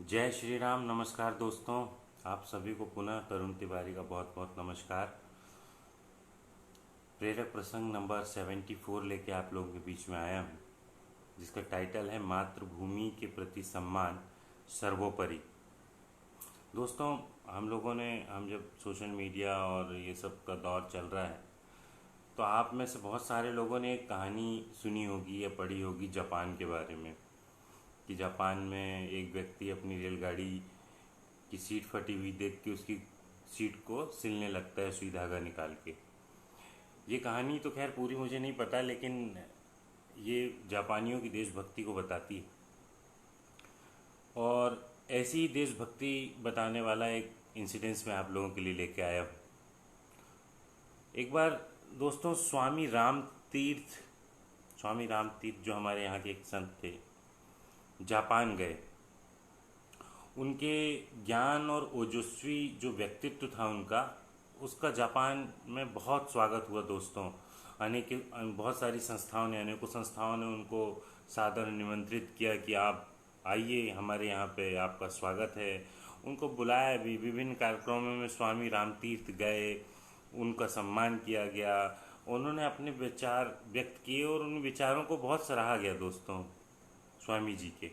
जय श्री राम। नमस्कार दोस्तों, आप सभी को पुनः तरुण तिवारी का बहुत बहुत नमस्कार। प्रेरक प्रसंग नंबर 74 लेके आप लोगों के बीच में आया हूँ, जिसका टाइटल है मातृभूमि के प्रति सम्मान सर्वोपरि। दोस्तों, हम जब सोशल मीडिया और ये सब का दौर चल रहा है, तो आप में से बहुत सारे लोगों ने एक कहानी सुनी होगी या पढ़ी होगी जापान के बारे में, कि जापान में एक व्यक्ति अपनी रेलगाड़ी की सीट फटी हुई देख के उसकी सीट को सिलने लगता है सुई धागा निकाल के। ये कहानी तो खैर पूरी मुझे नहीं पता, लेकिन ये जापानियों की देशभक्ति को बताती है। और ऐसी ही देशभक्ति बताने वाला एक इंसिडेंस मैं आप लोगों के लिए लेके आया हूँ। एक बार दोस्तों, स्वामी राम तीर्थ जो हमारे यहाँ के एक संत थे, जापान गए। उनके ज्ञान और ओजस्वी जो व्यक्तित्व था उनका, उसका जापान में बहुत स्वागत हुआ दोस्तों। बहुत सारी अनेकों संस्थाओं ने उनको सादर निमंत्रित किया कि आप आइए, हमारे यहाँ पे आपका स्वागत है। उनको बुलाया भी, विभिन्न कार्यक्रमों में स्वामी राम तीर्थ गए, उनका सम्मान किया गया। उन्होंने अपने विचार व्यक्त किए और उन विचारों को बहुत सराहा गया दोस्तों। स्वामी जी के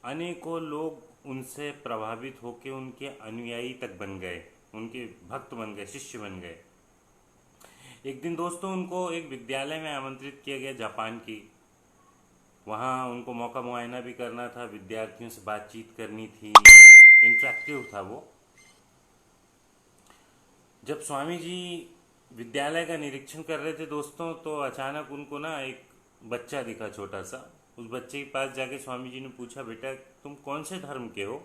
अनेकों लोग उनसे प्रभावित होकर उनके अनुयायी तक बन गए, उनके भक्त बन गए, शिष्य बन गए। एक दिन दोस्तों, उनको एक विद्यालय में आमंत्रित किया गया जापान की। वहाँ उनको मौका मुआयना भी करना था, विद्यार्थियों से बातचीत करनी थी, इंटरेक्टिव था वो। जब स्वामी जी विद्यालय का निरीक्षण कर रहे थे दोस्तों, तो अचानक उनको ना एक बच्चा दिखा, छोटा सा। उस बच्चे के पास जाके स्वामी जी ने पूछा, बेटा तुम कौन से धर्म के हो?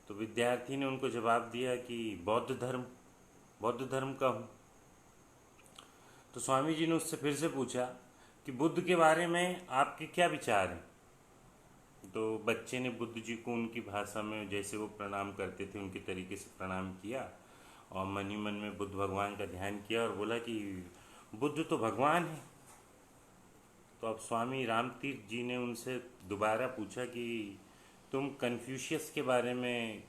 तो विद्यार्थी ने उनको जवाब दिया कि बौद्ध धर्म का हूँ। तो स्वामी जी ने उससे फिर से पूछा कि बुद्ध के बारे में आपके क्या विचार हैं? तो बच्चे ने बुद्ध जी को उनकी भाषा में, जैसे वो प्रणाम करते थे उनके तरीके से प्रणाम किया, और मन ही मन में बुद्ध भगवान का ध्यान किया और बोला कि बुद्ध तो भगवान है। तो अब स्वामी राम तीर्थ जी ने उनसे दोबारा पूछा कि तुम कन्फ्यूशियस के बारे में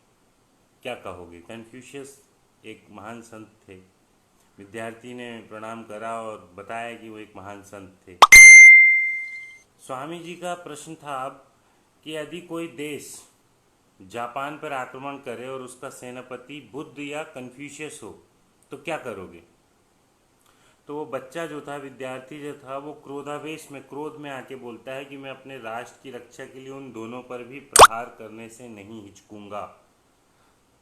क्या कहोगे? कन्फ्यूशियस एक महान संत थे। विद्यार्थी ने प्रणाम करा और बताया कि वो एक महान संत थे। स्वामी जी का प्रश्न था अब कि यदि कोई देश जापान पर आक्रमण करे और उसका सेनापति बुद्ध या कन्फ्यूशियस हो, तो क्या करोगे? तो वो बच्चा जो था, विद्यार्थी जो था, वो क्रोध में आके बोलता है कि मैं अपने राष्ट्र की रक्षा के लिए उन दोनों पर भी प्रहार करने से नहीं हिचकूंगा।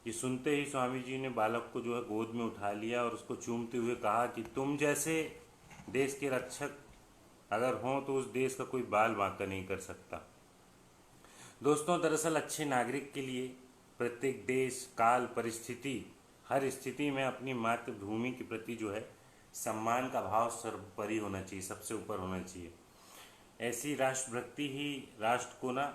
ये सुनते ही स्वामी जी ने बालक को जो है गोद में उठा लिया और उसको चूमते हुए कहा कि तुम जैसे देश के रक्षक अगर हों तो उस देश का कोई बाल बांका नहीं कर सकता। दोस्तों, दरअसल अच्छे नागरिक के लिए प्रत्येक देश, काल, परिस्थिति, हर स्थिति में अपनी मातृभूमि के प्रति जो है सम्मान का भाव सर्वोपरि होना चाहिए, सबसे ऊपर होना चाहिए। ऐसी राष्ट्रभक्ति ही राष्ट्र को ना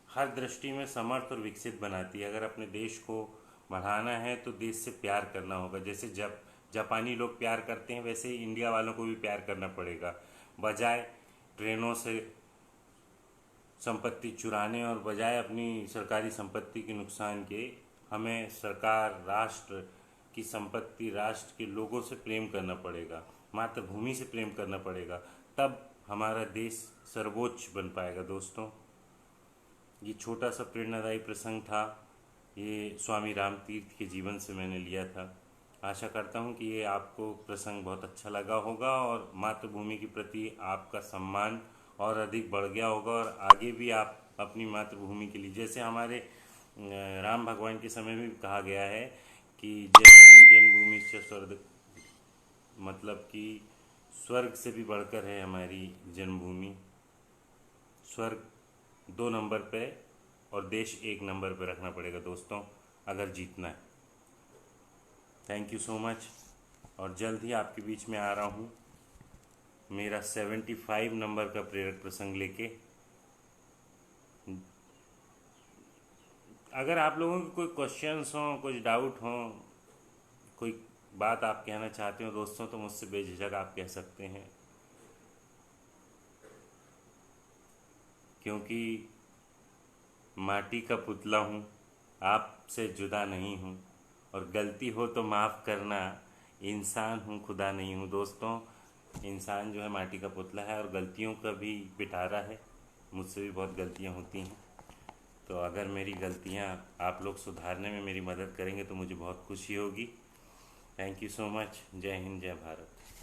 हर दृष्टि में समर्थ और विकसित बनाती है। अगर अपने देश को बढ़ाना है तो देश से प्यार करना होगा। जैसे जब जापानी लोग प्यार करते हैं, वैसे ही इंडिया वालों को भी प्यार करना पड़ेगा। बजाय ट्रेनों से संपत्ति चुराने और बजाय अपनी सरकारी संपत्ति के नुकसान के, हमें सरकार, राष्ट्र की संपत्ति, राष्ट्र के लोगों से प्रेम करना पड़ेगा, मातृभूमि से प्रेम करना पड़ेगा। तब हमारा देश सर्वोच्च बन पाएगा। दोस्तों, ये छोटा सा प्रेरणादायी प्रसंग था, ये स्वामी राम तीर्थ के जीवन से मैंने लिया था। आशा करता हूँ कि ये आपको प्रसंग बहुत अच्छा लगा होगा और मातृभूमि के प्रति आपका सम्मान और अधिक बढ़ गया होगा, और आगे भी आप अपनी मातृभूमि के लिए, जैसे हमारे राम भगवान के समय में भी कहा गया है कि जननी जन्मभूमि से स्वर्ग, मतलब कि स्वर्ग से भी बढ़कर है हमारी जन्मभूमि। स्वर्ग 2 नंबर पे और देश 1 नंबर पे रखना पड़ेगा दोस्तों, अगर जीतना है। Thank you so much. और जल्द ही आपके बीच में आ रहा हूँ मेरा 75 नंबर का प्रेरक प्रसंग लेके। अगर आप लोगों के कोई क्वेश्चंस हों, कुछ डाउट हों, कोई बात आप कहना चाहते हो दोस्तों, तो मुझसे बेझिझक आप कह सकते हैं, क्योंकि माटी का पुतला हूँ, आपसे जुदा नहीं हूँ, और गलती हो तो माफ़ करना, इंसान हूँ खुदा नहीं हूँ। दोस्तों, इंसान जो है माटी का पुतला है और गलतियों का भी पिटारा है। मुझसे भी बहुत गलतियाँ होती हैं, तो अगर मेरी गलतियाँ आप लोग सुधारने में मेरी मदद करेंगे तो मुझे बहुत खुशी होगी। Thank you so much. जय हिंद, जय भारत।